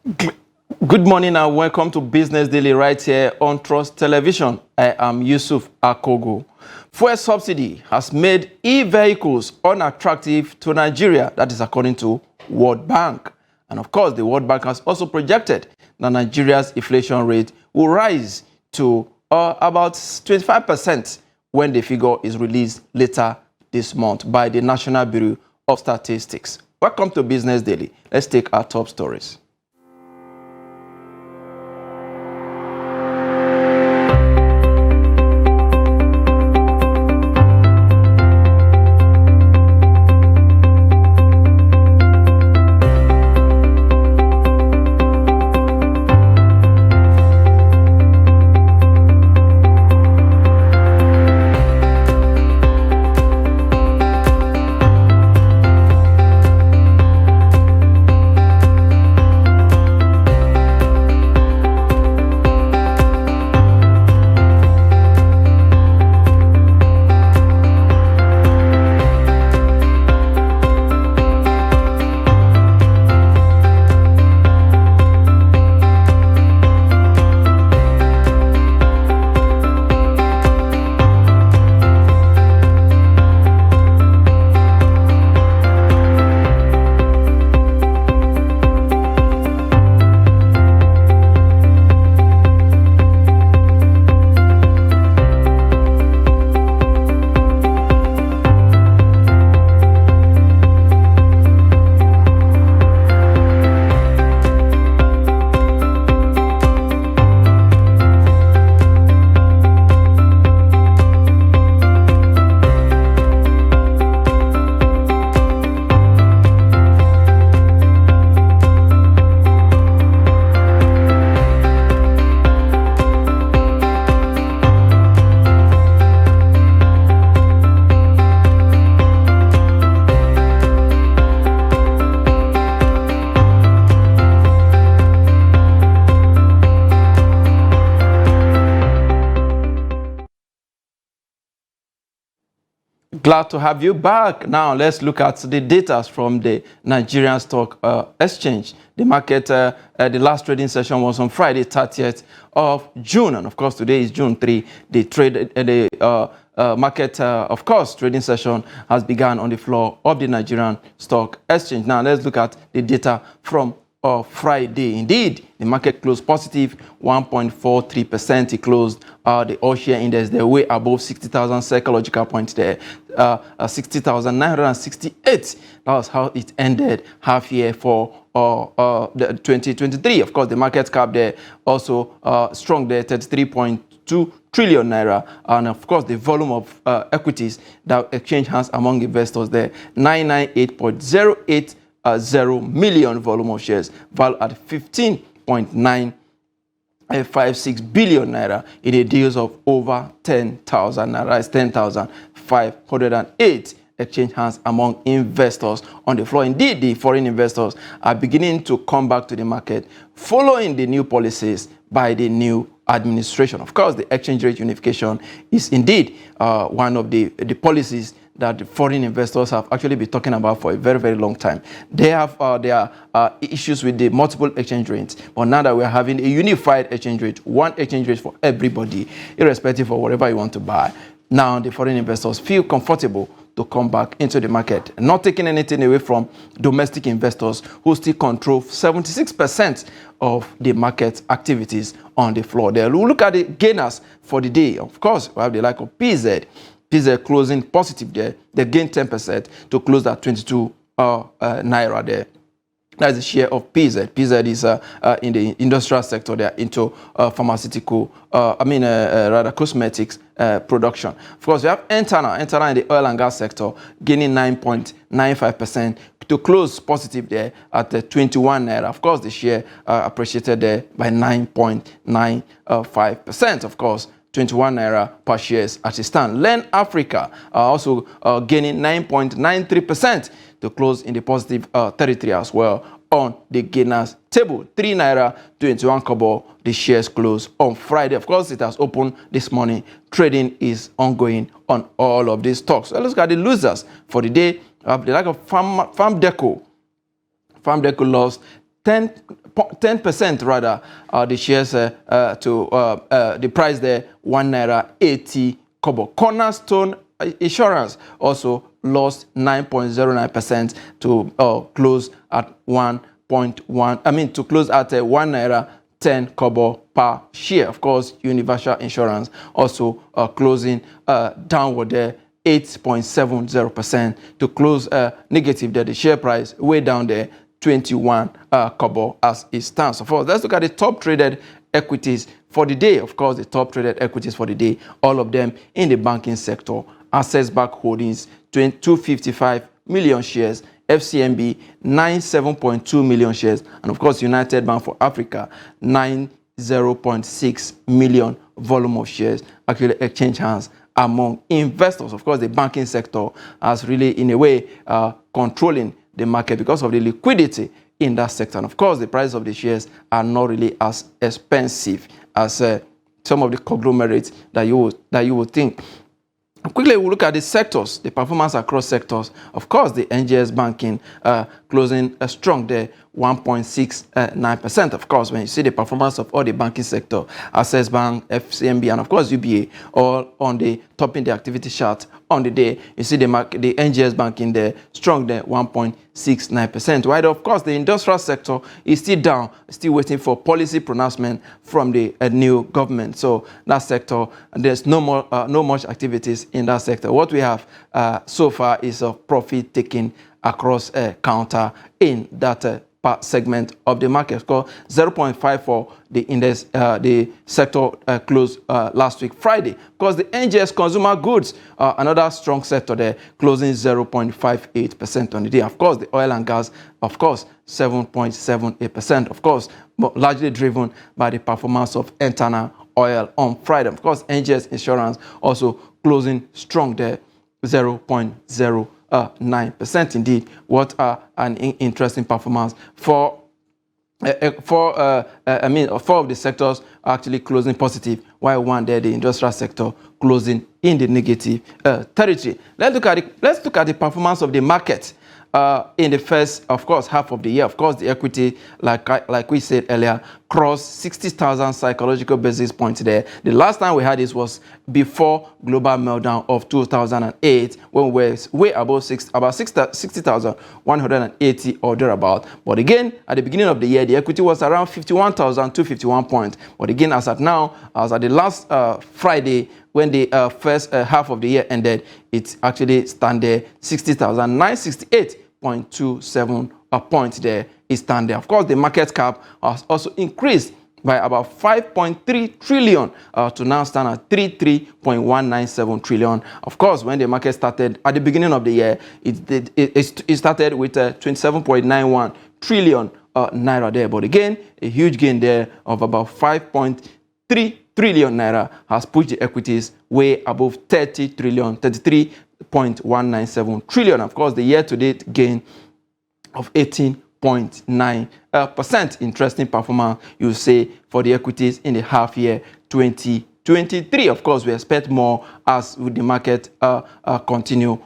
Good morning and welcome to Business Daily right here on Trust Television. I am Yusuf Akogo. Fuel subsidy has made e-vehicles unattractive to Nigeria. That is according to World Bank. And of course, the World Bank has also projected that Nigeria's inflation rate will rise to about 25% when the figure is released later this month by the National Bureau of Statistics. Welcome to Business Daily. Let's take our top stories. Glad to have you back. Now let's look at the data from the Nigerian Stock Exchange. The market, the last trading session was on Friday, 30th of June, and of course today is June 3. The market, of course, trading session has begun on the floor of the Nigerian Stock Exchange. Now let's look at the data from Friday. Indeed, the market closed positive 1.43%. It closed the all-share index there way above 60,000 psychological points there, 60,968. That was how it ended half year for the 2023. Of course, the market cap there also strong there, 33.2 trillion naira, and of course the volume of equities that exchange hands among investors there, 998.08 0 million volume of shares, valued at 15.956 billion naira in the deals of over 10,000 naira. It's 10,508 exchange hands among investors on the floor. Indeed, the foreign investors are beginning to come back to the market following the new policies by the new administration. Of course, the exchange rate unification is indeed one of the policies that the foreign investors have actually been talking about for a very, very long time. They have their issues with the multiple exchange rates, but now that we're having a unified exchange rate, one exchange rate for everybody, irrespective of whatever you want to buy, now the foreign investors feel comfortable to come back into the market, not taking anything away from domestic investors who still control 76% of the market activities on the floor there. We'll look at the gainers for the day. Of course, we have the like of PZ. PZ closing positive there. They gained 10% to close at 22 naira there. That's the share of PZ. PZ is in the industrial sector. They are into pharmaceutical, rather cosmetics production. Of course, we have Entana in the oil and gas sector, gaining 9.95% to close positive there at 21 naira. Of course, the share appreciated there by 9.95%. Of course, 21 naira per shares at a stand. Len Africa also gaining 9.93% to close in the positive territory as well on the gainers table. 3 naira 21 kobo. The shares closed on Friday. Of course, it has opened this morning. Trading is ongoing on all of these stocks. So let's look at the losers for the day. The like of Farm Deco. Farm Deco lost 10% rather, the shares to the price there, 1 naira 80 kobo. Cornerstone Insurance also lost 9.09% to close at 1.1. To close at 1 naira 10 kobo per share. Of course, Universal Insurance also closing downward there, 8.70% to close negative there. The share price way down there, 21 kobo as it stands. Of course, let's look at the top traded equities for the day. Of course, the top traded equities for the day, all of them in the banking sector. Access Bank Holdings, 255 million shares. FCMB, 97.2 million shares. And of course, United Bank for Africa, 90.6 million volume of shares actually exchange hands among investors. Of course, the banking sector has really, in a way, controlling the market because of the liquidity in that sector. And of course, the price of the shares are not really as expensive as some of the conglomerates that you would think. Quickly, we'll look at the sectors, the performance across sectors. Of course, the NGS banking closing strong there, 1.69%. Of course, when you see the performance of all the banking sector, Access Bank, FCMB, and of course UBA, all on the topping the activity chart on the day, you see the NGS banking there, strong there, 1.69%. While of course the industrial sector is still down, still waiting for policy pronouncement from the new government. So that sector, there's no much activities in that sector. What we have so far is a profit taking across counter in that segment of the market. Score 0.54 the index, the sector closed last week Friday. Because the NGS consumer goods, another strong sector there, closing 0.58% on the day. Of course, the oil and gas, of course, 7.78%. Of course, but largely driven by the performance of internal oil on Friday. Of course, NGS insurance also closing strong there, 0.09% indeed. What an interesting performance for four of the sectors are actually closing positive, while one there, the industrial sector, closing in the negative territory. Let's look at the performance of the market in the first, of course, half of the year. Of course, the equity, like we said earlier, crossed 60,000 psychological basis points there. The last time we had this was before global meltdown of 2008, when we were way above 60,180 or thereabout. But again, at the beginning of the year, the equity was around 51,251 points. But again, as at now, as at the last Friday, when the first half of the year ended, it actually stand there 60,968.27 points there. It stand there. Of course, the market cap has also increased by about 5.3 trillion to now stand at 33.197 trillion. Of course, when the market started at the beginning of the year, it started with 27.91 trillion naira there. But again, a huge gain there of about 5.3 trillion naira has pushed the equities way above 30 trillion, 33.197 trillion. Of course, the year-to-date gain of 18.9%. Interesting performance, you say, for the equities in the half year 2023. Of course, we expect more as the market continue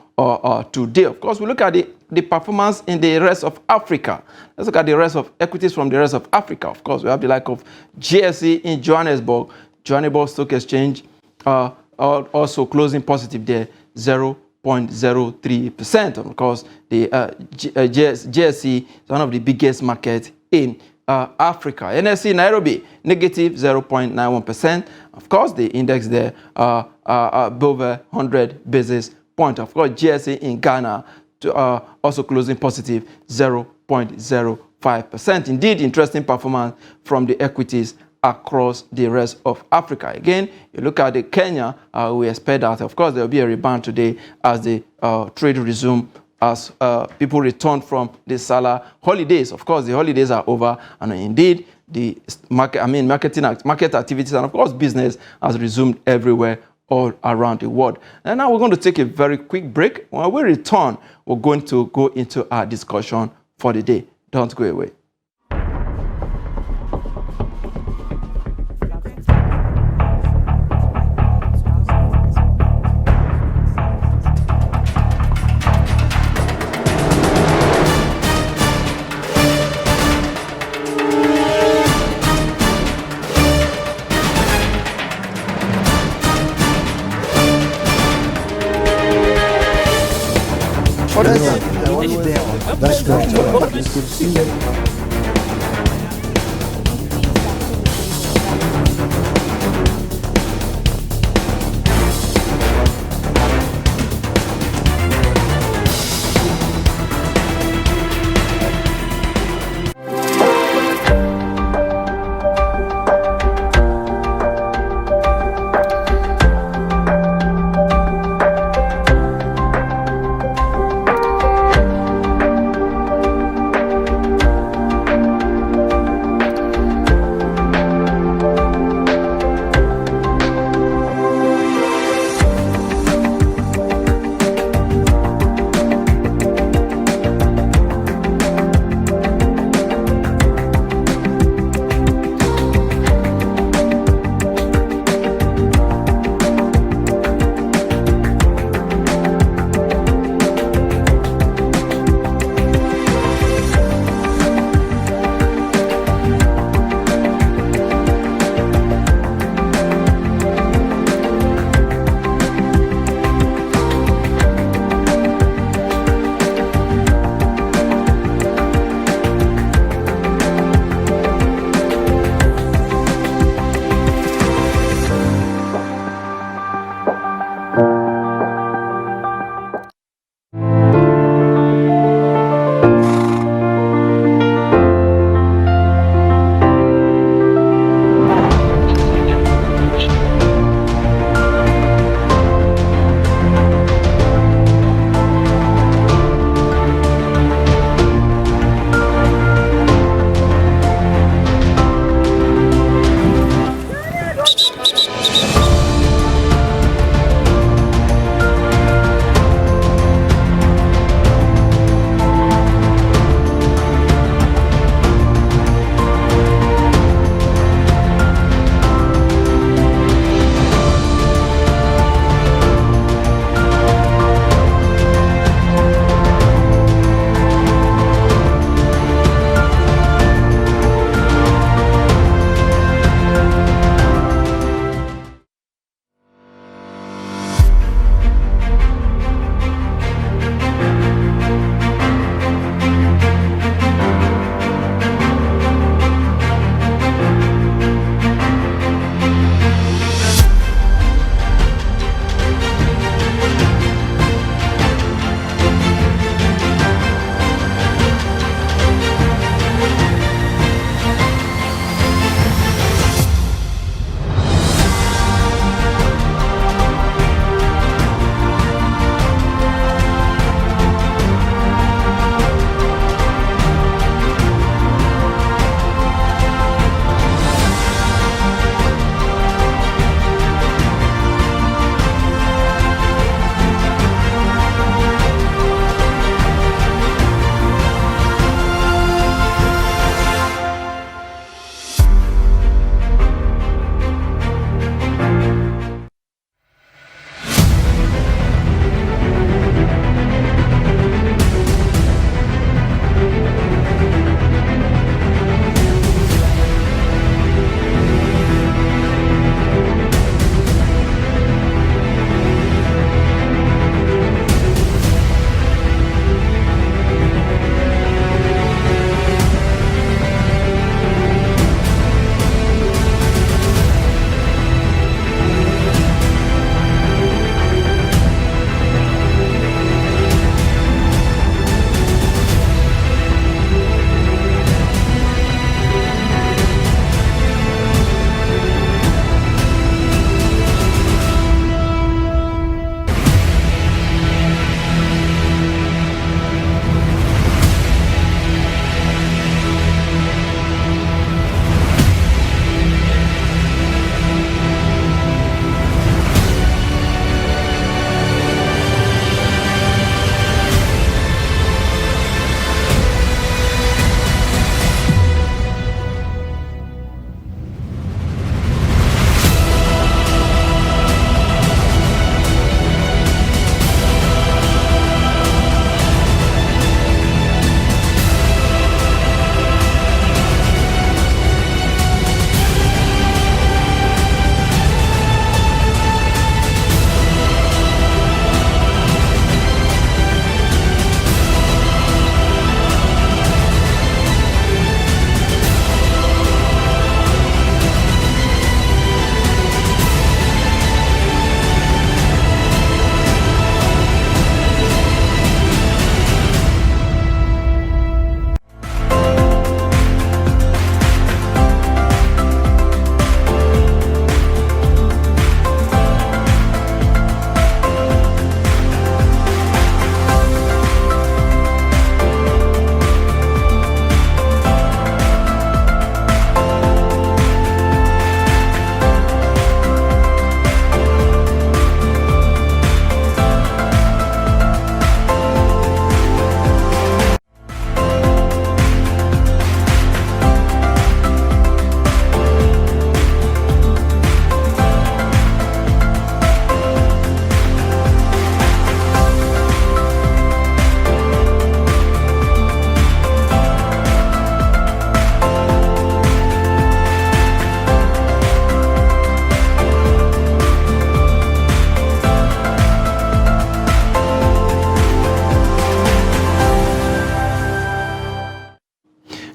today. Of course, we look at the performance in the rest of Africa. Let's look at the rest of equities from the rest of Africa. Of course, we have the like of GSE in Johannesburg Stock Exchange, also closing positive there, 0.03%. Of course, the GSE is one of the biggest markets in Africa. NSE Nairobi, negative 0.91%. Of course, the index there above 100 basis points. Of course, GSE in Ghana also closing positive, 0.05%. Indeed, interesting performance from the equities across the rest of Africa. Again, you look at the Kenya, we expect that, of course, there will be a rebound today as the trade resume, as people return from the Salah holidays. Of course, the holidays are over, and indeed, the market activities and, of course, business has resumed everywhere all around the world. And now we're going to take a very quick break. When we return, we're going to go into our discussion for the day. Don't go away.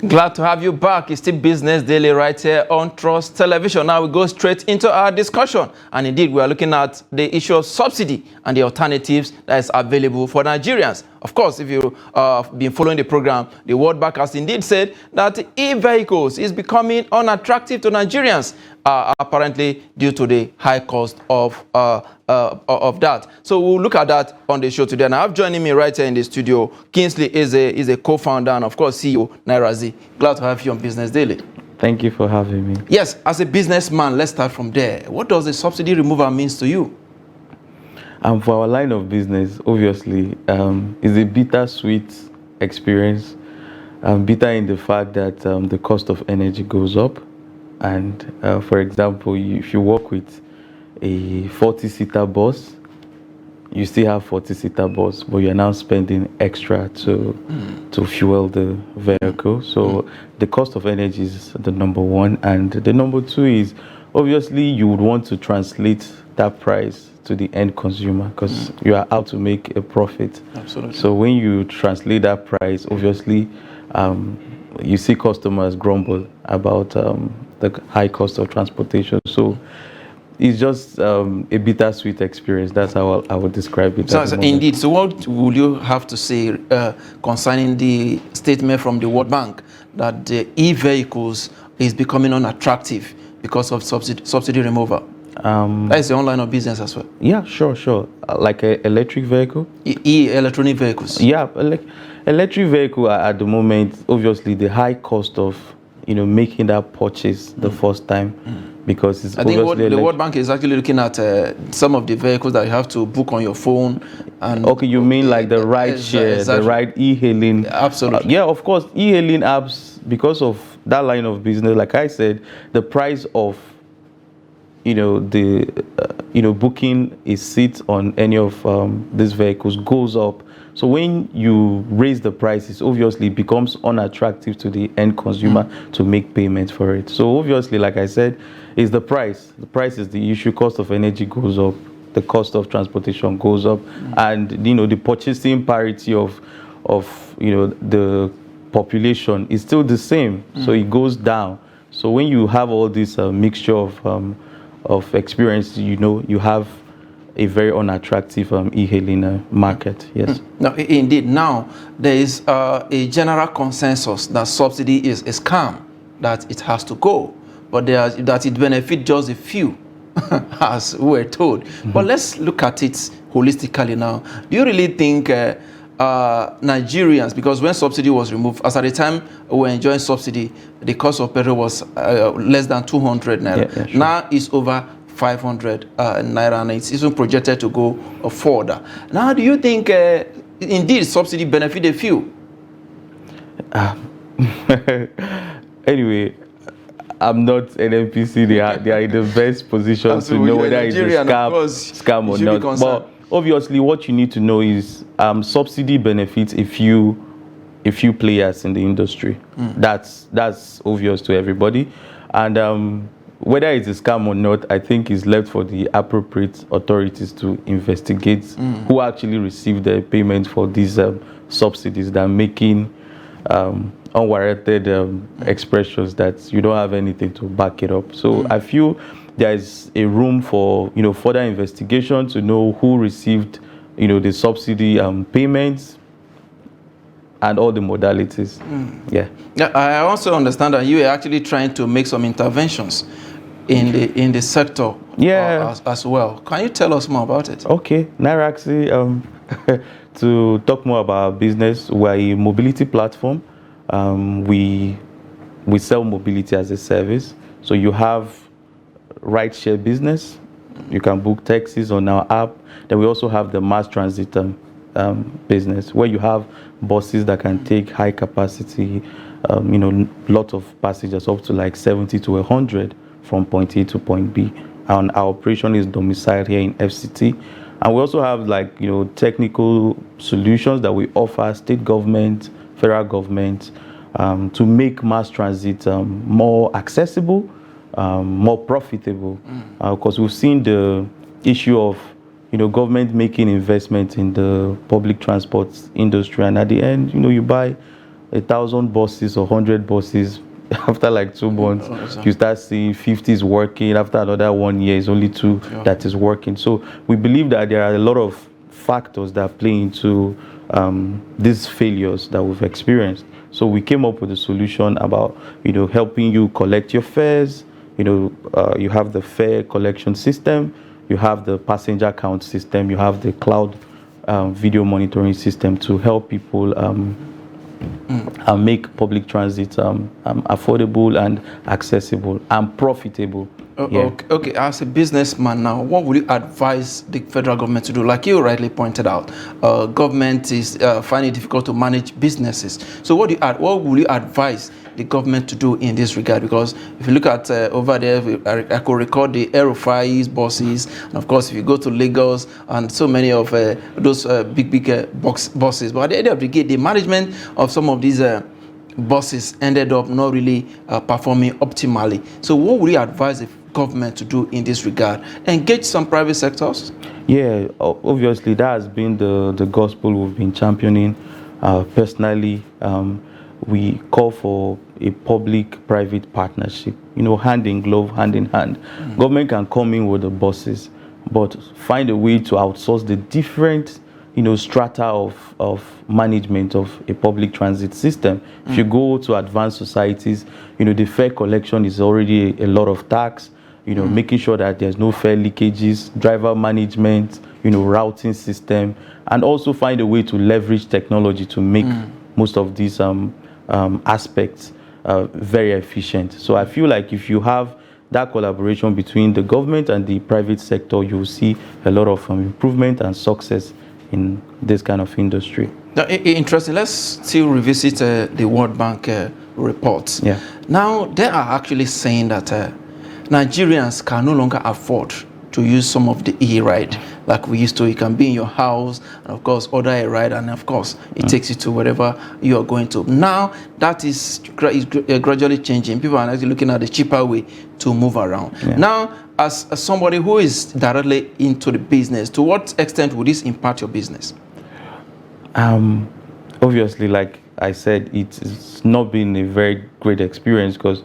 Glad to have you back. It's still Business Daily right here on Trust Television. Now we go straight into our discussion. And indeed, we are looking at the issue of subsidy and the alternatives that is available for Nigerians. Of course, if you've been following the program, the World Bank has indeed said that e-vehicles is becoming unattractive to Nigerians, apparently due to the high cost of that. So we'll look at that on the show today. And I have joining me right here in the studio, Kingsley is a co-founder and of course CEO, Nairazi. Glad to have you on Business Daily. Thank you for having me. Yes, as a businessman, let's start from there. What does the subsidy removal means to you? For our line of business, obviously, it's a bittersweet experience. Bitter in the fact that the cost of energy goes up. And for example, if you work with a 40-seater bus, you still have 40-seater bus, but you're now spending extra to fuel the vehicle. So the cost of energy is the number one. And the number two is, obviously, you would want to translate that price to the end consumer because you are out to make a profit. Absolutely. So when you translate that price, obviously, you see customers grumble about the high cost of transportation. So it's just a bittersweet experience. That's how I would describe it. So, indeed. So what would you have to say concerning the statement from the World Bank that the e-vehicles is becoming unattractive because of subsidy removal? That is the online of business as well. Yeah, sure. Like an electric vehicle? Electronic vehicles. Yeah, electric vehicle at the moment, obviously the high cost of making that purchase the first time, because it's I think the World Bank is actually looking at some of the vehicles that you have to book on your phone. And okay, you mean like the ride share, exactly. The ride e-hailing? Absolutely. Yeah, of course, e-hailing apps, because of that line of business, like I said, the price of booking a seat on any of these vehicles goes up. So when you raise the prices, obviously it becomes unattractive to the end consumer to make payments for it. So obviously, like I said, it's the price. The price is the issue. Cost of energy goes up. The cost of transportation goes up. And, the purchasing parity of the population is still the same. So it goes down. So when you have all this mixture of experience, you have a very unattractive e-hailing market. Yes. No, indeed. Now there is a general consensus that subsidy is a scam, that it has to go, but that it benefits just a few, as we're told. But let's look at it holistically now. Do you really think Nigerians, because when subsidy was removed, as at the time we were enjoying subsidy, the cost of petrol was less than 200 naira. Yeah, sure. Now it's over 500 naira, and it's even projected to go further. Now, do you think indeed subsidy benefit a few? Anyway, I'm not an NPC. They are in the best position to know whether it's a scam or not. But obviously, what you need to know is subsidy benefits a few players in the industry. That's obvious to everybody, and whether it's a scam or not, I think is left for the appropriate authorities to investigate who actually received the payment for these subsidies that are making unwarranted expressions that you don't have anything to back it up. So I feel there is a room for further investigation to know who received the subsidy payments and all the modalities. Yeah. I also understand that you are actually trying to make some interventions in the sector as well. Can you tell us more about it? Okay, Nairazi, to talk more about our business, we're a mobility platform. We sell mobility as a service. So you have ride-share business. You can book taxis on our app. Then we also have the mass transit business, where you have buses that can take high capacity, lot of passengers, up to like 70 to 100 from point A to point B. And our operation is domiciled here in FCT. And we also have technical solutions that we offer state government, federal government, to make mass transit more accessible, more profitable. Because we've seen the issue of government making investment in the public transport industry, and at the end, you buy 1,000 buses or 100 buses, after like 2 months, you start seeing 50s working. After another 1 year, it's only two that is working. So we believe that there are a lot of factors that play into these failures that we've experienced. So we came up with a solution about, helping you collect your fares. You have the fare collection system, you have the passenger count system, you have the cloud video monitoring system to help people make public transit affordable and accessible and profitable. Okay, as a businessman now, what would you advise the federal government to do? Like you rightly pointed out, government is finding it difficult to manage businesses. So what would you advise the government to do in this regard? Because if you look at over there, I could record the Aerofly's buses, and of course, if you go to Lagos and so many of those big buses, but at the end of the day, the management of some of these buses ended up not really performing optimally. So what would you advise the government to do in this regard? Engage some private sectors? Yeah, obviously that has been the gospel we've been championing. Personally, we call for a public-private partnership, hand in glove, hand in hand. Government can come in with the buses, but find a way to outsource the different strata of management of a public transit system. If you go to advanced societies, the fare collection is already a lot of tax, making sure that there's no fare leakages, driver management, routing system, and also find a way to leverage technology to make most of these aspects very efficient. So I feel like if you have that collaboration between the government and the private sector, you will see a lot of improvement and success in this kind of industry. Now, interesting. Let's still revisit the World Bank reports. Yeah. Now, they are actually saying that Nigerians can no longer afford to use some of the e-ride like we used to. You can be in your house and of course order a ride, and of course it takes you to wherever you are going to. Now that is gradually changing. People are actually looking at the cheaper way to move around. Yeah. Now, as somebody who is directly into the business, to what extent would this impact your business? Obviously, like I said, it's not been a very great experience because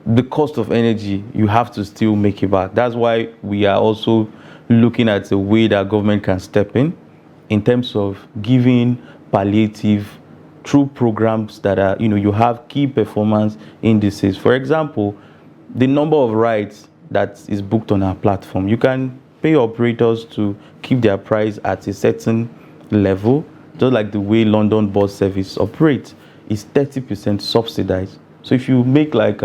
the cost of energy, you have to still make it back. That's why we are also looking at the way that government can step in terms of giving palliative through programs that are, you have key performance indices. For example, the number of rides that is booked on our platform, you can pay operators to keep their price at a certain level, just like the way London bus service operates, is 30% subsidized. So if you make like,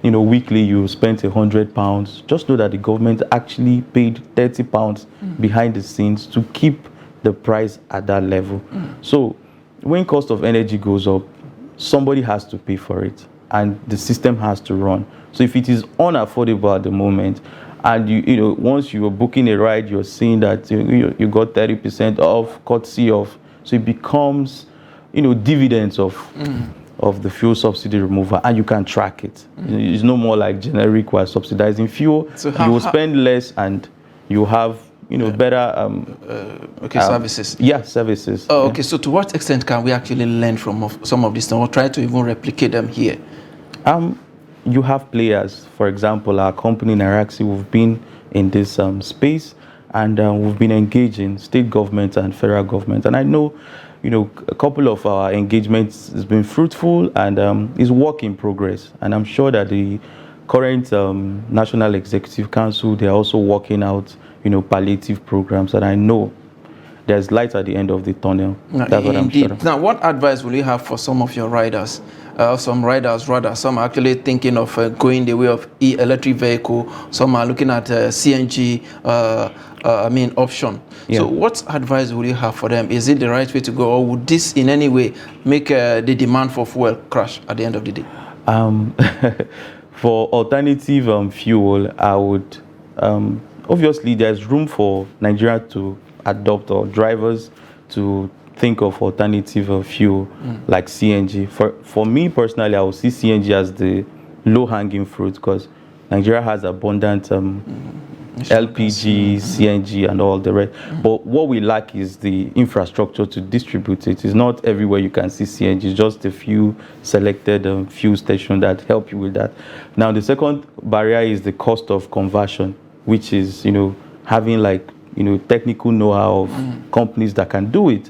weekly you spend £100, just know that the government actually paid £30 behind the scenes to keep the price at that level. So when cost of energy goes up, somebody has to pay for it and the system has to run. So if it is unaffordable at the moment, and once you are booking a ride, you're seeing that you got 30% off, courtesy of, so it becomes, dividends of the fuel subsidy removal, and you can track it. It's no more like generic while subsidizing fuel. So you will spend less and you have better services. Yeah, services. Oh, okay. So to what extent can we actually learn from some of these things or try to even replicate them here? You have players. For example, our company Unattractive, we've been in this space, and we've been engaging state government and federal government, and I know a couple of our engagements has been fruitful and is work in progress. And I'm sure that the current National Executive Council, they're also working out, palliative programs. And I know there's light at the end of the tunnel. That's what I'm sure. Now, what advice will you have for some of your riders? Some riders, rather, some are actually thinking of going the way of electric vehicle. Some are looking at CNG, option. Yeah. So what advice would you have for them? Is it the right way to go, or would this in any way make the demand for fuel crash at the end of the day? For alternative fuel, I would, obviously there's room for Nigeria to adopt, or drivers to think of alternative fuel like CNG. For me personally, I would see CNG as the low-hanging fruit because Nigeria has abundant LPG, CNG, and all the rest. But what we lack is the infrastructure to distribute it. It's not everywhere you can see CNG. It's just a few selected fuel stations that help you with that. Now, the second barrier is the cost of conversion, which is, having like, technical know-how of companies that can do it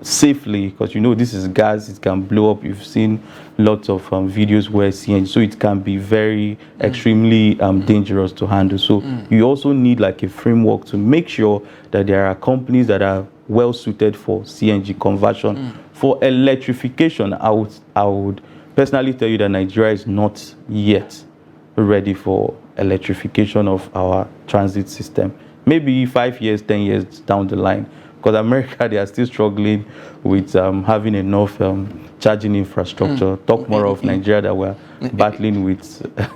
safely, because this is gas, it can blow up. You've seen lots of videos where CNG, so it can be very extremely dangerous to handle. So you also need like a framework to make sure that there are companies that are well suited for CNG conversion. For electrification, I would personally tell you that Nigeria is not yet ready for electrification of our transit system. Maybe 5 years, 10 years down the line. Because America, they are still struggling with having enough charging infrastructure. Talk more of Nigeria that we're battling with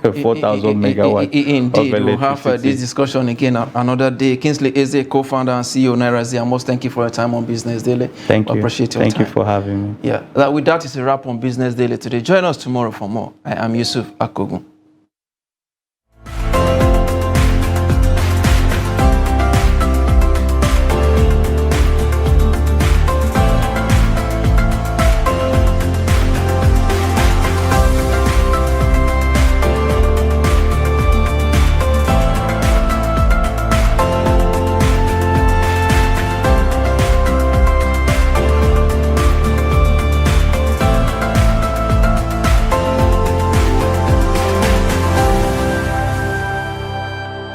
4,000 megawatts. Indeed, we'll have this discussion again another day. Kingsley Eze, co-founder and CEO Naira's. I must thank you for your time on Business Daily. Thank you. Appreciate your time. Thank you for having me. Yeah, with that is a wrap on Business Daily today. Join us tomorrow for more. I am Yusuf Akogun.